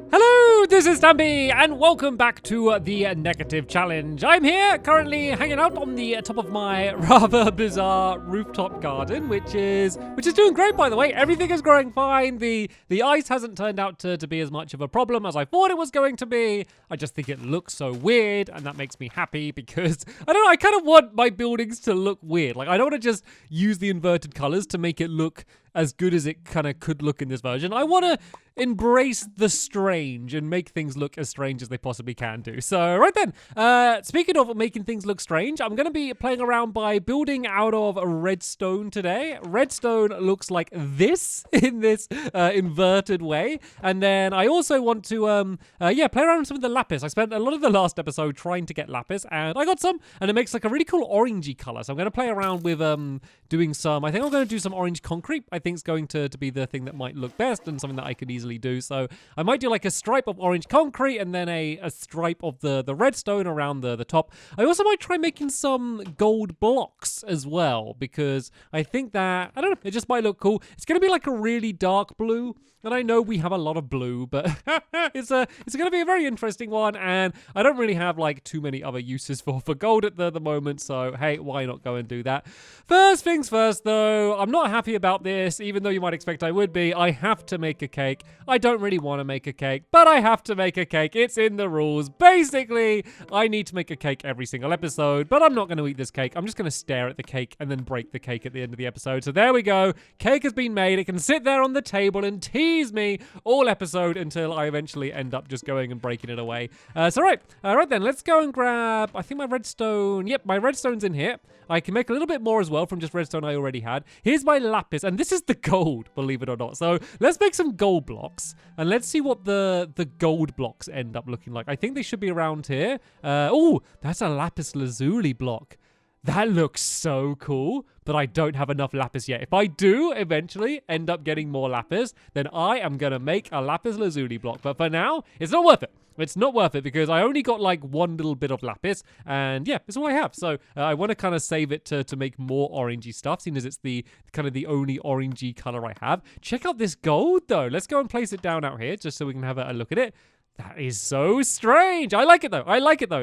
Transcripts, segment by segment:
Hello, this is Stampy, and welcome back to the Negative Challenge. I'm here, currently hanging out on the top of my rather bizarre rooftop garden, which is doing great, by the way. Everything is growing fine. The ice hasn't turned out to be as much of a problem as I thought it was going to be. I just think it looks so weird, and that makes me happy because, I don't know, I kind of want my buildings to look weird. Like, I don't want to just use the inverted colors to make it look as good as it kind of could look in this version. I want to embrace the strange and make things look as strange as they possibly can do. So right then, speaking of making things look strange, I'm going to be playing around by building out of redstone today. Redstone looks like this in this inverted way. And then I also want to, play around with some of the lapis. I spent a lot of the last episode trying to get lapis, and I got some, and it makes like a really cool orangey color. So I'm going to play around with doing some, I think I'm going to do some orange concrete. I think it's going to be the thing that might look best and something that I could easily do. So I might do like a stripe of orange concrete and then a stripe of the redstone around the top. I also might try making some gold blocks as well, because I think that, I don't know, it just might look cool. It's going to be like a really dark blue, and I know we have a lot of blue, but it's going to be a very interesting one, and I don't really have like too many other uses for gold at the moment, so hey, why not go and do that? First things first though, I'm not happy about this, even though you might expect I would be. I have to make a cake. I don't really want to make a cake, but I have to make a cake. It's in the rules. Basically, I need to make a cake every single episode, but I'm not going to eat this cake. I'm just going to stare at the cake and then break the cake at the end of the episode. So there we go. Cake has been made. It can sit there on the table and tease me all episode until I eventually end up just going and breaking it away. Right then, let's go and grab, I think my redstone. Yep, my redstone's in here. I can make a little bit more as well from just redstone I already had. Here's my lapis, and this is the gold, believe it or not. So let's make some gold blocks, and let's see what the gold blocks end up looking like. I think they should be around here. Oh, that's a lapis lazuli block. That looks so cool, but I don't have enough lapis yet. If I do eventually end up getting more lapis, then I am going to make a lapis lazuli block. But for now, it's not worth it. It's not worth it because I only got like one little bit of lapis, and yeah, it's all I have. So I want to kind of save it to make more orangey stuff, seeing as it's the kind of the only orangey color I have. Check out this gold though. Let's go and place it down out here just so we can have a look at it. That is so strange. I like it though.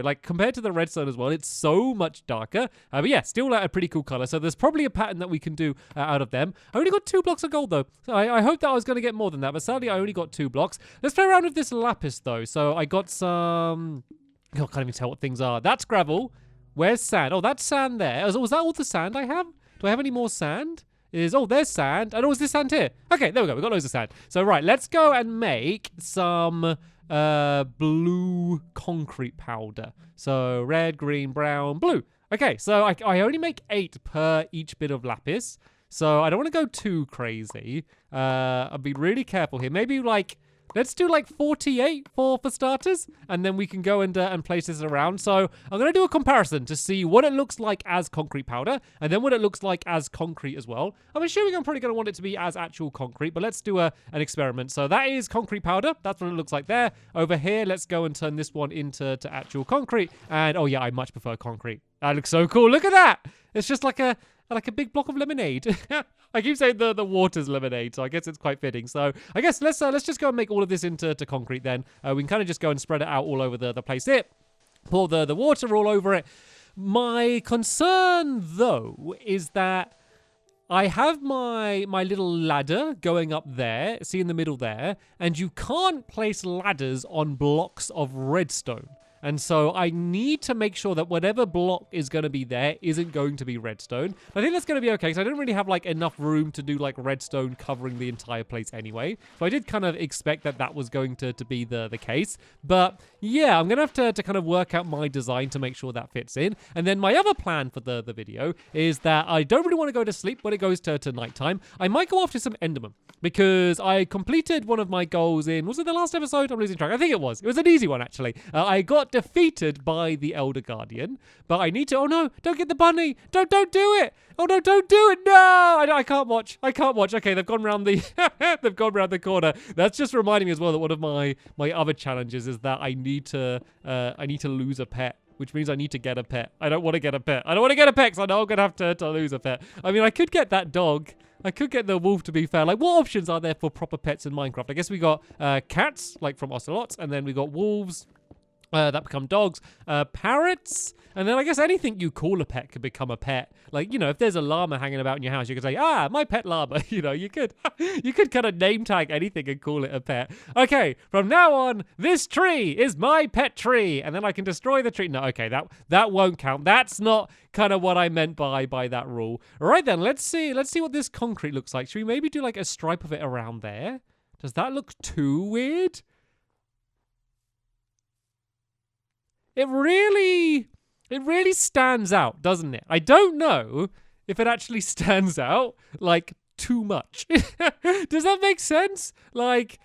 Like compared to the redstone as well, it's so much darker. But yeah, still a pretty cool color. So there's probably a pattern that we can do out of them. I only got 2 blocks of gold though. So I hope that I was going to get more than that, but sadly I only got 2 blocks. Let's play around with this lapis though. So I got some, I can't even tell what things are. That's gravel. Where's sand? Oh, that's sand there. Was that all the sand I have? Do I have any more sand? There's sand. And is this sand here? Okay, there we go. We got loads of sand. So right, let's go and make some blue concrete powder. So red, green, brown, blue. Okay, so I only make 8 per each bit of lapis. So I don't want to go too crazy. I'll be really careful here. Maybe like, let's do like 48 for starters, and then we can go and place this around. So I'm going to do a comparison to see what it looks like as concrete powder, and then what it looks like as concrete as well. I'm assuming I'm probably going to want it to be as actual concrete, but let's do an experiment. So that is concrete powder. That's what it looks like there. Over here, let's go and turn this one into actual concrete. And oh yeah, I much prefer concrete. That looks so cool. Look at that. It's just like a big block of lemonade. I keep saying the water's lemonade, so I guess it's quite fitting. So I guess let's just go and make all of this into concrete then. We can kind of just go and spread it out all over the place here. Pour the water all over it. My concern, though, is that I have my little ladder going up there, see in the middle there, and you can't place ladders on blocks of redstone. And so I need to make sure that whatever block is going to be there isn't going to be redstone. I think that's going to be okay, because I didn't really have like enough room to do like redstone covering the entire place anyway. So I did kind of expect that was going to be the case. But yeah, I'm going to have to kind of work out my design to make sure that fits in. And then my other plan for the video is that I don't really want to go to sleep when it goes to nighttime. I might go after some Enderman, because I completed one of my goals in, was it the last episode? I'm losing track. I think it was. It was an easy one, actually. I got defeated by the Elder Guardian, but I need to, oh no, don't get the bunny. Don't do it. Oh no, don't do it. No, I can't watch. Okay, they've gone round the, they've gone round the corner. That's just reminding me as well that one of my other challenges is that I need to lose a pet, which means I need to get a pet. I don't want to get a pet. I don't want to get a pet because I know I'm going to have to lose a pet. I mean, I could get that dog. I could get the wolf, to be fair. Like, what options are there for proper pets in Minecraft? I guess we got cats, like from Ocelots, and then we got wolves. That become dogs, parrots, and then I guess anything you call a pet could become a pet. Like, you know, if there's a llama hanging about in your house, you could say, my pet llama. You know, you could kind of name tag anything and call it a pet. Okay, from now on, this tree is my pet tree, and then I can destroy the tree. No, okay, that won't count. That's not kind of what I meant by that rule. All right then, let's see what this concrete looks like. Should we maybe do like a stripe of it around there? Does that look too weird? It really stands out, doesn't it? I don't know if it actually stands out, like, too much. Does that make sense? Like,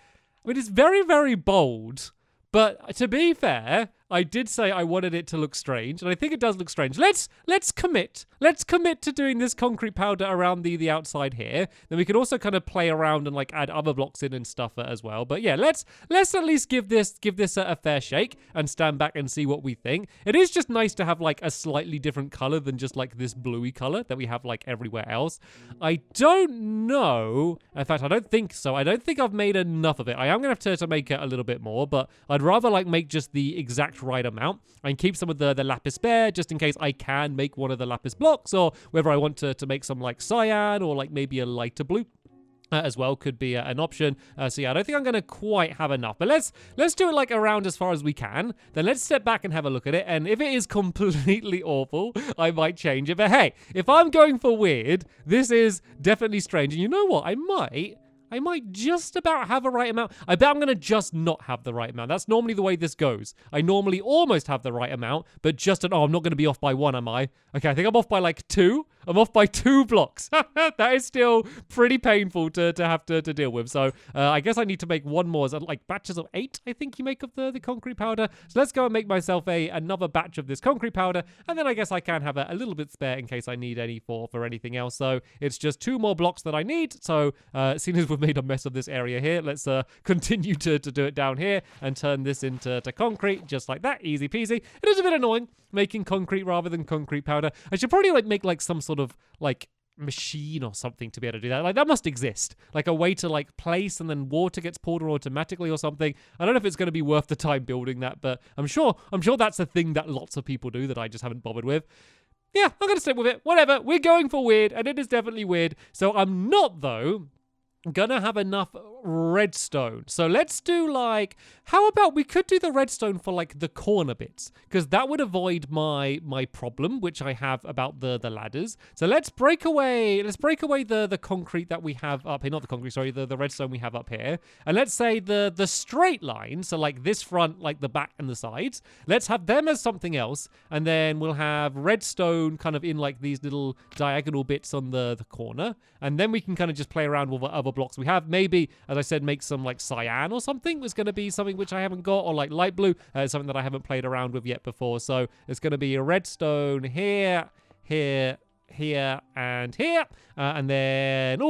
I mean, it's very, very bold, but to be fair, I did say I wanted it to look strange, and I think it does look strange. Let's commit. Let's commit to doing this concrete powder around the outside here. Then we can also kind of play around and like add other blocks in and stuff as well. But yeah, let's at least give this a fair shake and stand back and see what we think. It is just nice to have like a slightly different color than just like this bluey color that we have like everywhere else. I don't know. In fact, I don't think so. I don't think I've made enough of it. I am gonna have to make it a little bit more, but I'd rather like make just the exact right amount and keep some of the lapis spare just in case I can make one of the lapis blocks, or whether I want to make some like cyan or like maybe a lighter blue as well could be an option. So yeah, I don't think I'm going to quite have enough, but let's do it like around as far as we can. Then let's step back and have a look at it, and if it is completely awful, I might change it. But hey, if I'm going for weird, this is definitely strange. And you know what? I might just about have a right amount. I bet I'm going to just not have the right amount. That's normally the way this goes. I normally almost have the right amount, but I'm not going to be off by 1, am I? Okay, I think I'm off by like 2. I'm off by 2 blocks. That is still pretty painful to have to deal with. So I guess I need to make one more. Is that like batches of 8, I think you make of the concrete powder. So let's go and make myself another batch of this concrete powder. And then I guess I can have a little bit spare in case I need any for anything else. So it's just 2 more blocks that I need. So seeing as we've made a mess of this area here, let's continue to do it down here and turn this into concrete just like that. Easy peasy. It is a bit annoying making concrete rather than concrete powder. I should probably like make like some sort of like machine or something to be able to do that. Like that must exist. Like a way to like place and then water gets poured on automatically or something. I don't know if it's going to be worth the time building that, but I'm sure that's a thing that lots of people do that I just haven't bothered with. Yeah, I'm going to stick with it. Whatever. We're going for weird, and it is definitely weird. So I'm not, though, gonna have enough redstone. So let's do like, how about we could do the redstone for like the corner bits, because that would avoid my problem which I have about the ladders. So let's break away the concrete that we have up here, not the concrete, sorry, the redstone we have up here, and let's say the straight line, so like this front, like the back and the sides, let's have them as something else, and then we'll have redstone kind of in like these little diagonal bits on the corner, and then we can kind of just play around with other blocks we have. Maybe, as I said, make some like cyan or something was going to be something which I haven't got, or like light blue, something that I haven't played around with yet before. So it's going to be a redstone here, and here, and then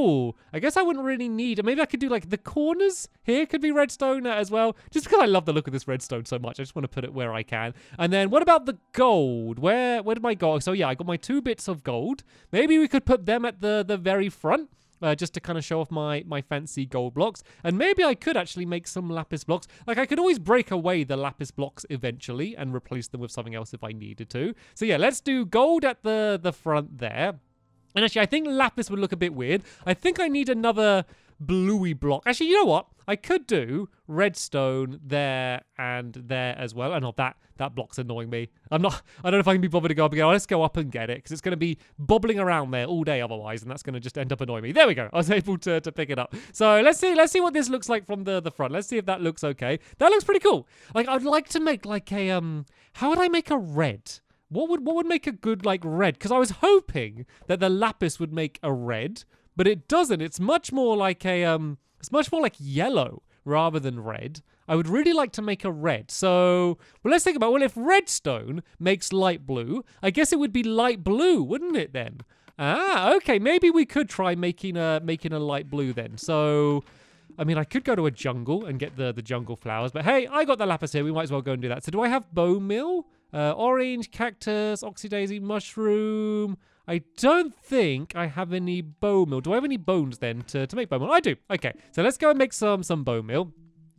I guess I wouldn't really need, maybe I could do like the corners here could be redstone as well, just because I love the look of this redstone so much. I just want to put it where I can. And then what about the gold? Where did my gold? So yeah, I got my 2 bits of gold. Maybe we could put them at the very front. Just to kind of show off my fancy gold blocks. And maybe I could actually make some lapis blocks. Like, I could always break away the lapis blocks eventually and replace them with something else if I needed to. So yeah, let's do gold at the front there. And actually, I think lapis would look a bit weird. I think I need another bluey block. Actually, you know what? I could do redstone there and there as well. And that block's annoying me. I don't know if I can be bothered to go up again. Let's go up and get it, because it's going to be bobbling around there all day otherwise, and that's going to just end up annoying me. There we go. I was able to pick it up. So let's see what this looks like from the front. Let's see if that looks okay. That looks pretty cool. Like, I'd like to make like a how would I make a red? What would make a good like red? Because I was hoping that the lapis would make a red, but it doesn't. It's much more like it's much more like yellow rather than red. I would really like to make a red. So, well, let's think about, well, if redstone makes light blue, I guess it would be light blue, wouldn't it then? Ah, okay. Maybe we could try making a light blue then. So, I mean, I could go to a jungle and get the jungle flowers, but hey, I got the lapis here. We might as well go and do that. So do I have bone meal? Orange, cactus, oxydaisy, mushroom. I don't think I have any bone meal. Do I have any bones then to make bone meal? I do. Okay, so let's go and make some bone meal.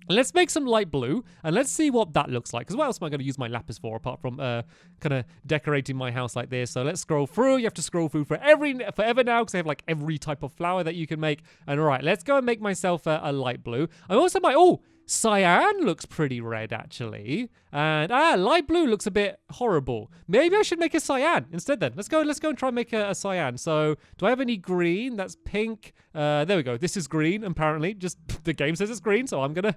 Let's make some light blue, and let's see what that looks like. Because what else am I going to use my lapis for, apart from kind of decorating my house like this? So let's scroll through. You have to scroll through forever now, because they have like every type of flower that you can make. And all right, let's go and make myself a light blue. I also might... Oh, cyan looks pretty red, actually. And light blue looks a bit horrible. Maybe I should make a cyan instead then. Let's go and try and make a cyan. So do I have any green? That's pink. There we go. This is green, apparently. Just the game says it's green, so I'm gonna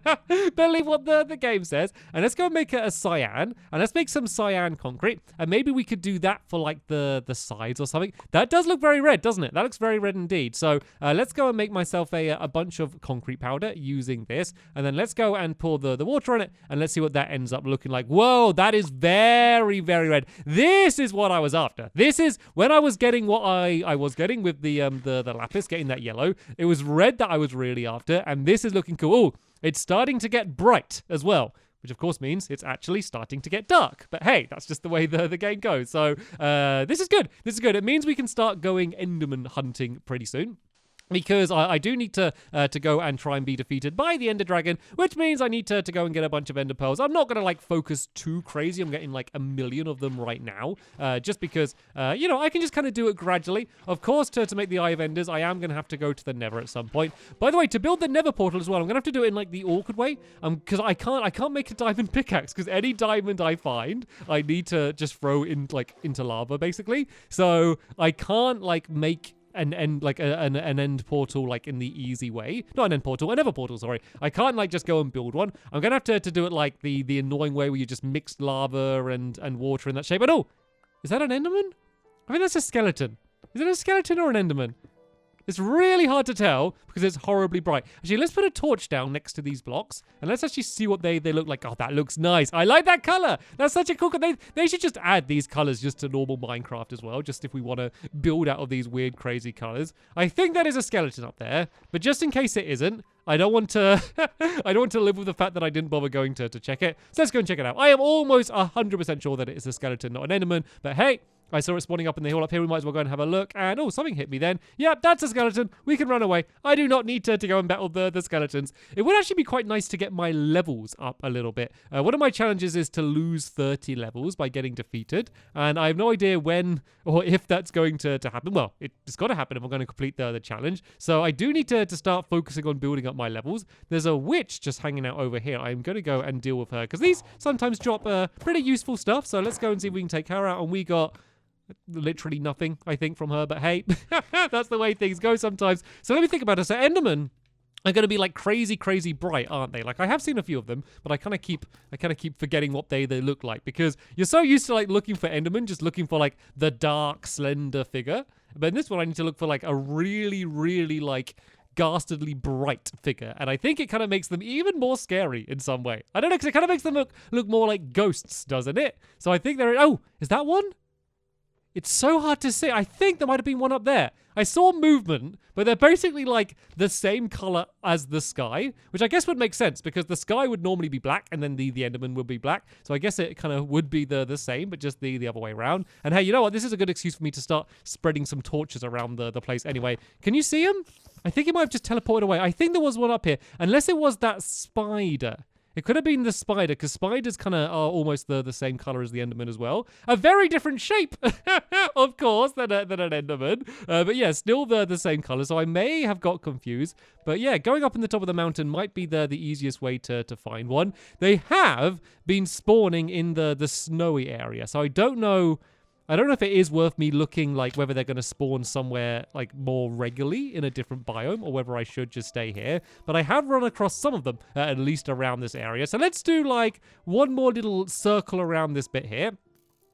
believe what the game says. And let's go and make a cyan. And let's make some cyan concrete. And maybe we could do that for like the sides or something. That does look very red, doesn't it? That looks very red indeed. So let's go and make myself a bunch of concrete powder using this. And then let's go and pour the water on it. And let's see what that ends up looking like. Whoa, that is very, very red. This is what I was after. This is when I was getting what I was getting with the lapis, getting that yellow. It was red that I was really after, and this is looking cool. Ooh, it's starting to get bright as well, which of course means it's actually starting to get dark. But hey, that's just the way the game goes. So this is good. This is good. It means we can start going Enderman hunting pretty soon. Because I do need to go and try and be defeated by the Ender Dragon, which means I need to go and get a bunch of Ender Pearls. I'm not going to, like, focus too crazy. I'm getting, like, 1 million of them right now, just because, you know, I can just kind of do it gradually. Of course, to make the Eye of Enders, I am going to have to go to the Nether at some point. By the way, to build the Nether portal as well, I'm going to have to do it in, like, the awkward way, because I can't make a diamond pickaxe, because any diamond I find, I need to just throw into lava, basically. So I can't, like, make an end portal like in the easy way. Not an end portal, a Nether portal, sorry. I can't like just go and build one. I'm gonna have to do it like the annoying way where you just mix lava and water in that shape. And oh, is that an Enderman? I think that's a skeleton. Is it a skeleton or an Enderman? It's really hard to tell because it's horribly bright. Actually, let's put a torch down next to these blocks and let's actually see what they look like. Oh, that looks nice. I like that color. That's such a cool color. They should just add these colors just to normal Minecraft as well, just if we want to build out of these weird, crazy colors. I think that is a skeleton up there, but just in case it isn't, I don't want to live with the fact that I didn't bother going to check it. So let's go and check it out. I am almost 100% sure that it is a skeleton, not an Enderman, but hey, I saw it spawning up in the hill up here. We might as well go and have a look. And, oh, something hit me then. Yep, that's a skeleton. We can run away. I do not need to go and battle the skeletons. It would actually be quite nice to get my levels up a little bit. One of my challenges is to lose 30 levels by getting defeated. And I have no idea when or if that's going to happen. Well, it's got to happen if I'm going to complete the challenge. So I do need to start focusing on building up my levels. There's a witch just hanging out over here. I'm going to go and deal with her because these sometimes drop pretty useful stuff. So let's go and see if we can take her out. And we got literally nothing, I think, from her, but hey, that's the way things go sometimes. So let me think about it. So Enderman are going to be like crazy bright, aren't they? Like I have seen a few of them, but I kind of keep forgetting what they look like because you're so used to like looking for Enderman, just looking for like the dark, slender figure. But in this one, I need to look for like a really like ghastly bright figure, and I think it kind of makes them even more scary in some way. I don't know, because it kind of makes them look more like ghosts, doesn't it? So I think they're... Oh, is that one? It's so hard to see. I think there might have been one up there. I saw movement, but they're basically like the same color as the sky, which I guess would make sense because the sky would normally be black and then the Enderman would be black. So I guess it kind of would be the same, but just the other way around. And hey, you know what? This is a good excuse for me to start spreading some torches around the place anyway. Can you see him? I think he might have just teleported away. I think there was one up here, unless it was that spider. It could have been the spider, because spiders kind of are almost the same color as the Enderman as well. A very different shape, of course, than an Enderman. But yeah, still the same color, so I may have got confused. But yeah, going up in the top of the mountain might be the easiest way to find one. They have been spawning in the snowy area, so I don't know if it is worth me looking like whether they're going to spawn somewhere like more regularly in a different biome or whether I should just stay here. But I have run across some of them, at least around this area. So let's do like one more little circle around this bit here.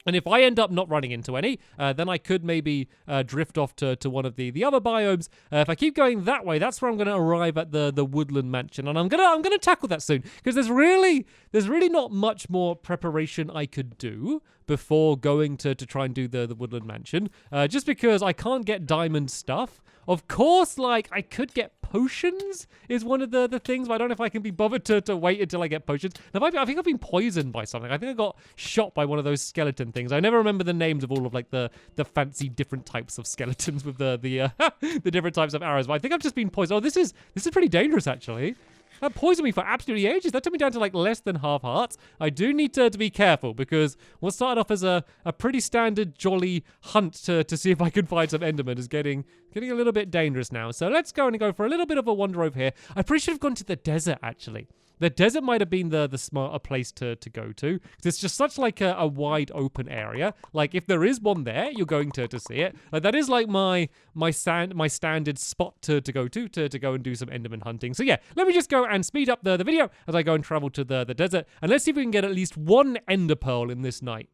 And if I end up not running into any, then I could maybe drift off to one of the other biomes. If I keep going that way, that's where I'm going to arrive at the woodland mansion, and I'm gonna tackle that soon because there's really not much more preparation I could do before going to try and do the woodland mansion. Just because I can't get diamond stuff Of course, like, I could get potions is one of the things, but I don't know if I can be bothered to wait until I get potions. I think I've been poisoned by something. I think I got shot by one of those skeleton things. I never remember the names of all of, like, the fancy different types of skeletons with the different types of arrows, but I think I've just been poisoned. Oh, this is pretty dangerous, actually. That poisoned me for absolutely ages. That took me down to like less than half hearts. I do need to be careful because what started off as a pretty standard jolly hunt to see if I can find some Enderman is getting a little bit dangerous now. So let's go and go for a little bit of a wander over here. I pretty should have gone to the desert actually. The desert might have been the smarter place to go to because it's just such like a wide open area. Like if there is one there, you're going to see it. Like that is like my standard spot to go to go and do some Enderman hunting. So yeah, let me just go and speed up the video as I go and travel to the desert, and let's see if we can get at least one Ender Pearl in this night.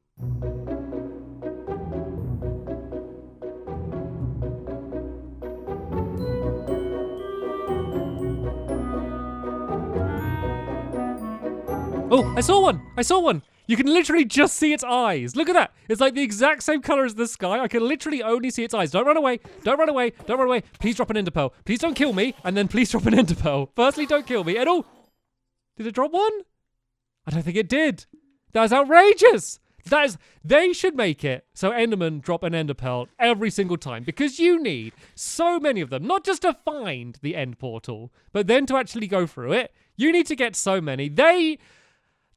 Oh, I saw one. You can literally just see its eyes. Look at that. It's like the exact same color as the sky. I can literally only see its eyes. Don't run away. Don't run away. Don't run away. Please drop an Ender Pearl. Please don't kill me. And then please drop an Ender Pearl. Firstly, don't kill me. And oh, did it drop one? I don't think it did. That is outrageous. They should make it so Enderman drop an Ender Pearl every single time because you need so many of them, not just to find the end portal, but then to actually go through it. You need to get so many.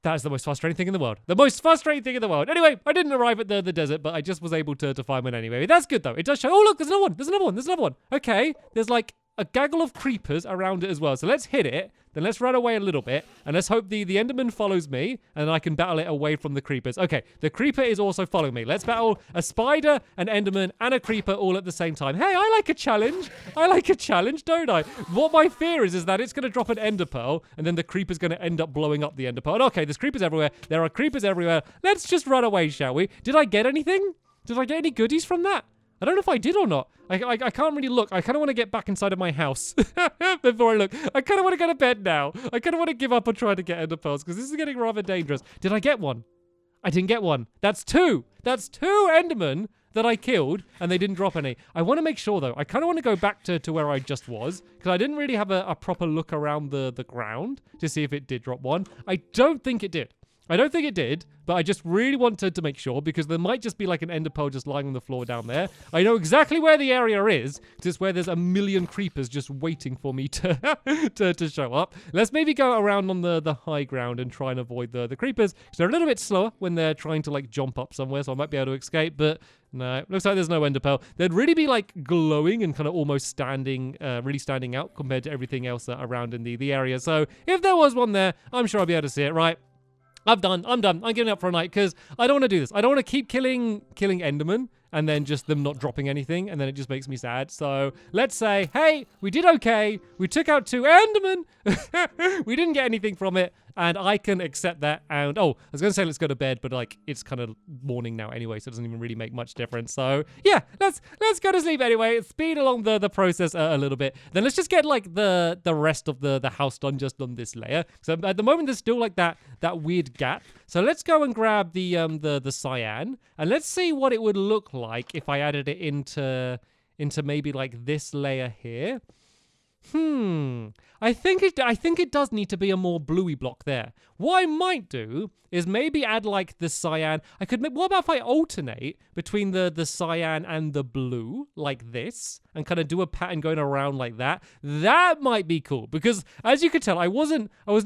That is the most frustrating thing in the world. The most frustrating thing in the world. Anyway, I didn't arrive at the desert, but I just was able to find one anyway. That's good, though. It does show... Oh, look, there's another one. There's another one. There's another one. Okay, there's like a gaggle of creepers around it as well. So let's hit it. Then let's run away a little bit. And let's hope the Enderman follows me. And I can battle it away from the creepers. Okay, the creeper is also following me. Let's battle a spider, an Enderman, and a creeper all at the same time. Hey, I like a challenge. I like a challenge, don't I? What my fear is that it's going to drop an Ender Pearl. And then the creeper's going to end up blowing up the Ender Pearl. Okay, there's creepers everywhere. There are creepers everywhere. Let's just run away, shall we? Did I get anything? Did I get any goodies from that? I don't know if I did or not. I can't really look. I kind of want to get back inside of my house before I look. I kind of want to go to bed now. I kind of want to give up and try to get Ender Pearls because this is getting rather dangerous. Did I get one? I didn't get one. That's two. That's two Endermen that I killed and they didn't drop any. I want to make sure though. I kind of want to go back to where I just was because I didn't really have a proper look around the ground to see if it did drop one. I don't think it did. I don't think it did, but I just really wanted to make sure because there might just be like an Ender Pearl just lying on the floor down there. I know exactly where the area is because it's where there's a million creepers just waiting for me to show up. Let's maybe go around on the high ground and try and avoid the creepers because they're a little bit slower when they're trying to like jump up somewhere, so I might be able to escape, but no, looks like there's no Ender Pearl. They'd really be like glowing and kind of almost really standing out compared to everything else around in the area. So if there was one there, I'm sure I'll be able to see it, right? I'm done. I'm giving up for a night because I don't want to do this. I don't want to keep killing Enderman and then just them not dropping anything, and then it just makes me sad. So let's say, hey, we did okay. We took out 2 Endermen. We didn't get anything from it, and I can accept that. And oh, I was going to say let's go to bed, but like it's kind of morning now anyway, so it doesn't even really make much difference. So yeah, let's go to sleep anyway. Speed along the process a little bit. Then let's just get like the rest of the house done just on this layer. So at the moment there's still like that weird gap. So let's go and grab the cyan, and let's see what it would look like if I added it into maybe like this layer here. I think it does need to be a more bluey block there. What I might do is maybe add like the cyan. What about if I alternate between the cyan and the blue like this and kind of do a pattern going around like that? That might be cool because as you can tell, I was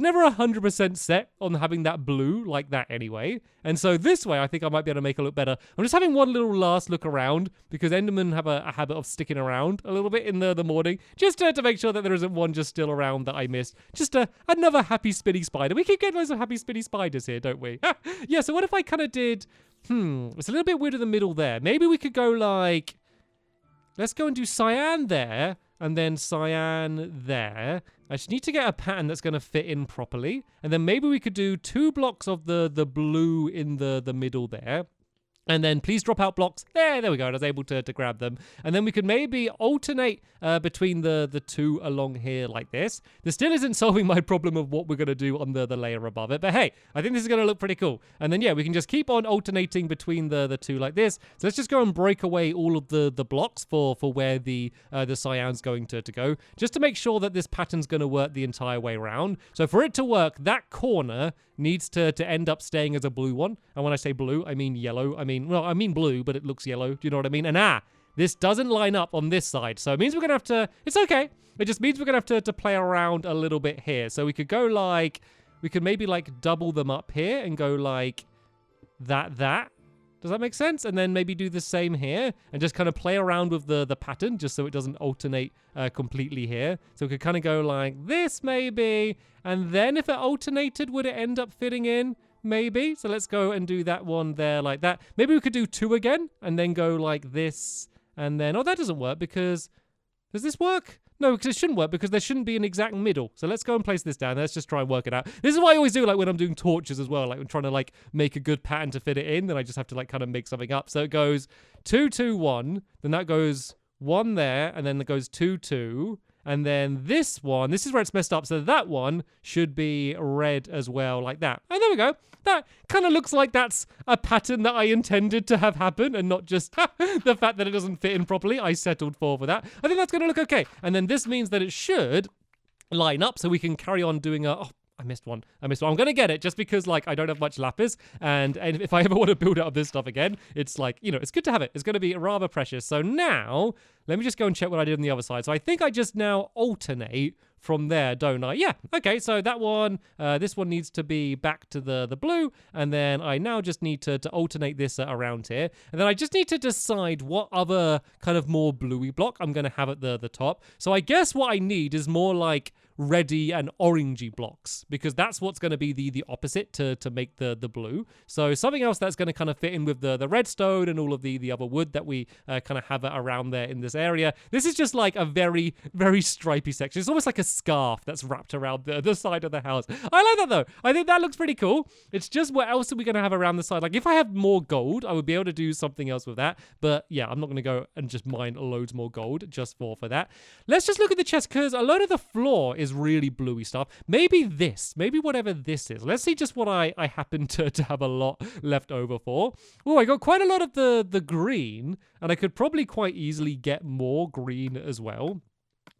never 100% set on having that blue like that anyway. And so this way, I think I might be able to make it look better. I'm just having one little last look around because Endermen have a habit of sticking around a little bit in the morning just to make sure that there isn't one just still around that I missed. Just another happy spinny spider. We keep getting loads of happy spinny spiders here, don't we? Yeah, so what if I kind of did... it's a little bit weird in the middle there. Maybe we could go like... Let's go and do cyan there, and then cyan there. I just need to get a pattern that's going to fit in properly. And then maybe we could do 2 blocks of the blue in the middle there. And then please drop out blocks. There we go. I was able to grab them. And then we could maybe alternate between the two along here like this. This still isn't solving my problem of what we're going to do on the layer above it. But hey, I think this is going to look pretty cool. And then, yeah, we can just keep on alternating between the two like this. So let's just go and break away all of the blocks for where the cyan's going to go, just to make sure that this pattern's going to work the entire way around. So for it to work, that corner needs to end up staying as a blue one. And when I say blue, I mean yellow. I mean blue, but it looks yellow. Do you know what I mean? And this doesn't line up on this side. So it means we're going to have to, it's okay. It just means we're going to have to play around a little bit here. So we could go like, we could maybe like double them up here and go like that. Does that make sense? And then maybe do the same here and just kind of play around with the pattern just so it doesn't alternate completely here. So we could kind of go like this maybe. And then if it alternated, would it end up fitting in? Maybe. So let's go and do that one there like that. Maybe we could do 2 again and then go like this. And then, oh, that doesn't work because, does this work? No, because it shouldn't work because there shouldn't be an exact middle. So let's go and place this down. Let's just try and work it out. This is what I always do, like when I'm doing torches as well. Like I'm trying to like make a good pattern to fit it in. Then I just have to like kind of make something up. So it goes 2, 2, 1. Then that goes 1 there. And then it goes 2, 2. And then this one, this is where it's messed up. So that one should be red as well, like that. And there we go. That kind of looks like that's a pattern that I intended to have happen and not just the fact that it doesn't fit in properly. I settled for that. I think that's going to look okay. And then this means that it should line up so we can carry on doing a... Oh, I missed one. I'm going to get it just because, like, I don't have much lapis. And if I ever want to build out of this stuff again, it's like, you know, it's good to have it. It's going to be rather precious. So now, let me just go and check what I did on the other side. So I think I just now alternate from there, don't I? Yeah. Okay, so that one, this one needs to be back to the blue. And then I now just need to alternate this around here. And then I just need to decide what other kind of more bluey block I'm going to have at the top. So I guess what I need is more like reddy and orangey blocks, because that's what's going to be the opposite to make the blue. So something else that's going to kind of fit in with the redstone and all of the other wood that we kind of have around there in this area. This is just like a very, very stripy section. It's almost like a scarf that's wrapped around the side of the house. I like that though. I think that looks pretty cool. It's just what else are we going to have around the side? Like if I had more gold, I would be able to do something else with that. But yeah, I'm not going to go and just mine loads more gold just for that. Let's just look at the chest, because a lot of the floor is really bluey stuff. Maybe whatever this is. Let's see just what I happen to have a lot left over for. Oh, I got quite a lot of the green, and I could probably quite easily get more green as well.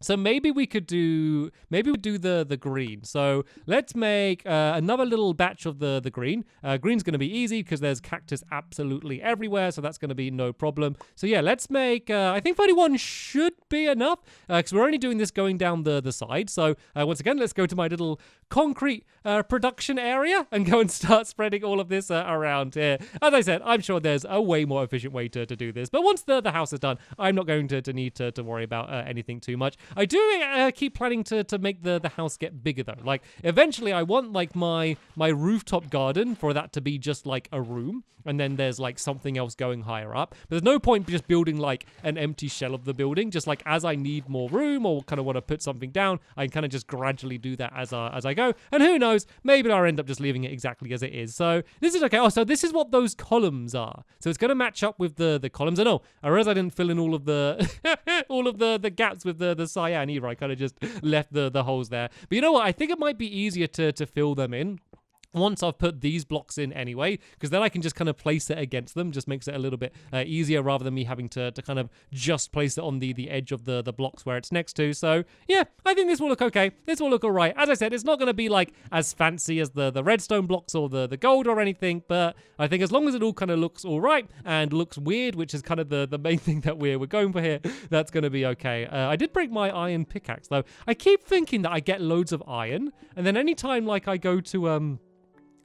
So maybe we do the green. So let's make another little batch of the green. Green's going to be easy because there's cactus absolutely everywhere, so that's going to be no problem. So yeah, let's make, I think 31 should be enough, because we're only doing this going down the side. So once again, let's go to my little concrete production area and go and start spreading all of this around here. As I said, I'm sure there's a way more efficient way to do this, but once the house is done, I'm not going to need to worry about anything too much. I do keep planning to make the house get bigger though. Like eventually I want like my rooftop garden for that to be just like a room, and then there's like something else going higher up. But there's no point just building like an empty shell of the building. Just like as I need more room or kind of want to put something down, I can kind of just gradually do that as I go. And who knows, maybe I'll end up just leaving it exactly as it is. So this is okay. Oh, so this is what those columns are. So it's going to match up with the columns. And I realize I didn't fill in all of the all of the gaps with the cyan either. I kind of just left the holes there. But you know what? I think it might be easier to fill them in once I've put these blocks in anyway, because then I can just kind of place it against them. Just makes it a little bit easier rather than me having to kind of just place it on the edge of the blocks where it's next to. So yeah, I think this will look okay. This will look all right. As I said, it's not going to be like as fancy as the redstone blocks or the gold or anything, but I think as long as it all kind of looks all right and looks weird, which is kind of the main thing that we're going for here, that's going to be okay. I did break my iron pickaxe though. I keep thinking that I get loads of iron, and then anytime like I go to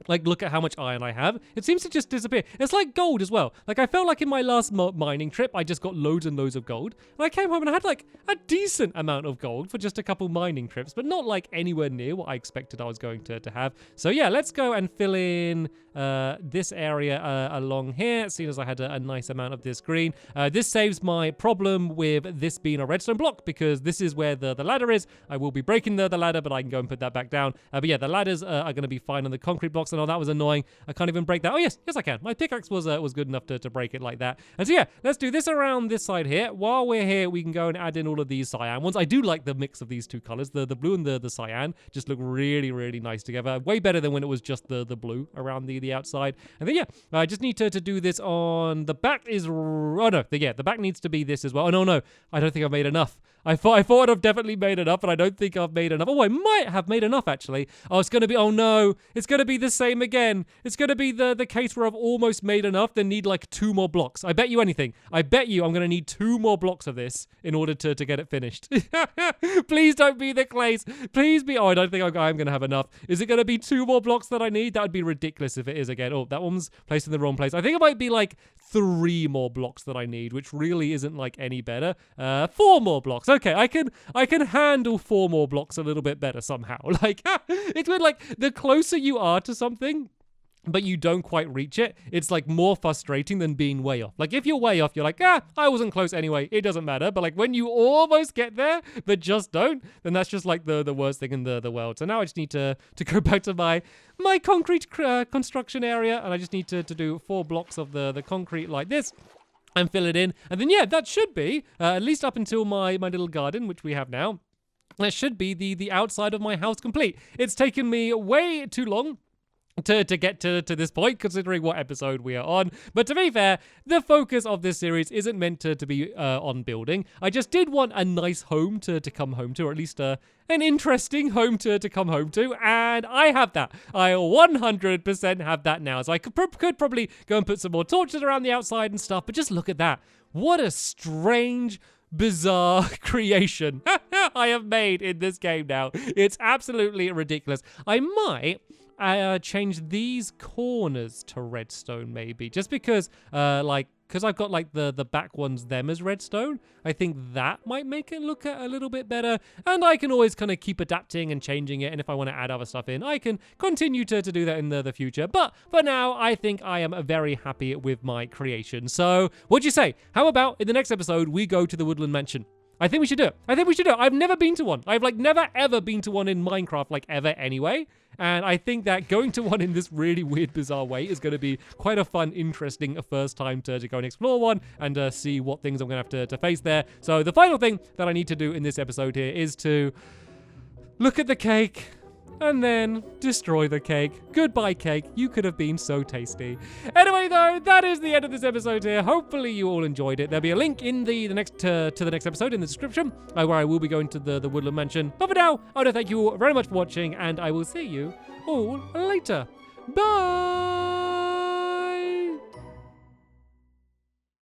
like, look at how much iron I have, it seems to just disappear. It's like gold as well. Like, I felt like in my last mining trip, I just got loads and loads of gold. And I came home and I had, like, a decent amount of gold for just a couple mining trips, but not, like, anywhere near what I expected I was going to have. So, yeah, let's go and fill in this area along here, seeing as I had a nice amount of this green. This saves my problem with this being a redstone block, because this is where the ladder is. I will be breaking the ladder, but I can go and put that back down. But yeah, the ladders are going to be fine on the concrete blocks. And oh, that was annoying. I can't even break that. Oh, yes, I can. My pickaxe was good enough to break it like that. And so yeah, let's do this around this side here. While we're here, we can go and add in all of these cyan ones. I do like the mix of these two colors. The blue and the cyan just look really, really nice together. Way better than when it was just the blue around the outside. And then yeah, I just need to do this on the back is, oh no, the back needs to be this as well. Oh no, I don't think I've made enough. I thought I've definitely made enough, but I don't think I've made enough. Oh, I might have made enough, actually. Oh, it's going to be, oh no, it's going to be the same again. It's going to be the case where I've almost made enough, then need like 2 more blocks. I bet you anything. I bet you I'm going to need 2 more blocks of this in order to get it finished. Please don't be the case. Please be, oh, I don't think I'm going to have enough. Is it going to be 2 more blocks that I need? That would be ridiculous if it is again. Oh, that one's placed in the wrong place. I think it might be like 3 more blocks that I need, which really isn't like any better. 4 more blocks. Okay, I can handle 4 more blocks a little bit better somehow. Like, it's weird, like, the closer you are to something, but you don't quite reach it, it's like more frustrating than being way off. Like, if you're way off, you're like, I wasn't close anyway, it doesn't matter. But like, when you almost get there, but just don't, then that's just like the worst thing in the world. So now I just need to go back to my concrete construction area, and I just need to do 4 blocks of the concrete like this, and fill it in. And then, yeah, that should be, at least up until my little garden, which we have now, that should be the outside of my house complete. It's taken me way too long to get to this point, considering what episode we are on. But to be fair, the focus of this series isn't meant to be on building. I just did want a nice home to come home to, or at least an interesting home to come home to, and I have that. I 100% have that now. So I could probably go and put some more torches around the outside and stuff, but just look at that. What a strange, bizarre creation I have made in this game now. It's absolutely ridiculous. I might change these corners to redstone, maybe, just because because I've got like the back ones them as redstone. I think that might make it look a little bit better, and I can always kind of keep adapting and changing it, and if I want to add other stuff in, I can continue to do that in the future. But for now, I think I am very happy with my creation. So what'd you say? How about in the next episode we go to the Woodland Mansion? I think we should do it. I've never been to one. I've like never ever been to one in Minecraft, like ever anyway. And I think that going to one in this really weird, bizarre way is going to be quite a fun, interesting first time to go and explore one and see what things I'm going to have to face there. So the final thing that I need to do in this episode here is to look at the cake and then destroy the cake. Goodbye, cake. You could have been so tasty. Anyway, though, that is the end of this episode here. Hopefully you all enjoyed it. There'll be a link in the next to the next episode in the description, where I will be going to the Woodland Mansion. But for now, I want to thank you all very much for watching, and I will see you all later. Bye!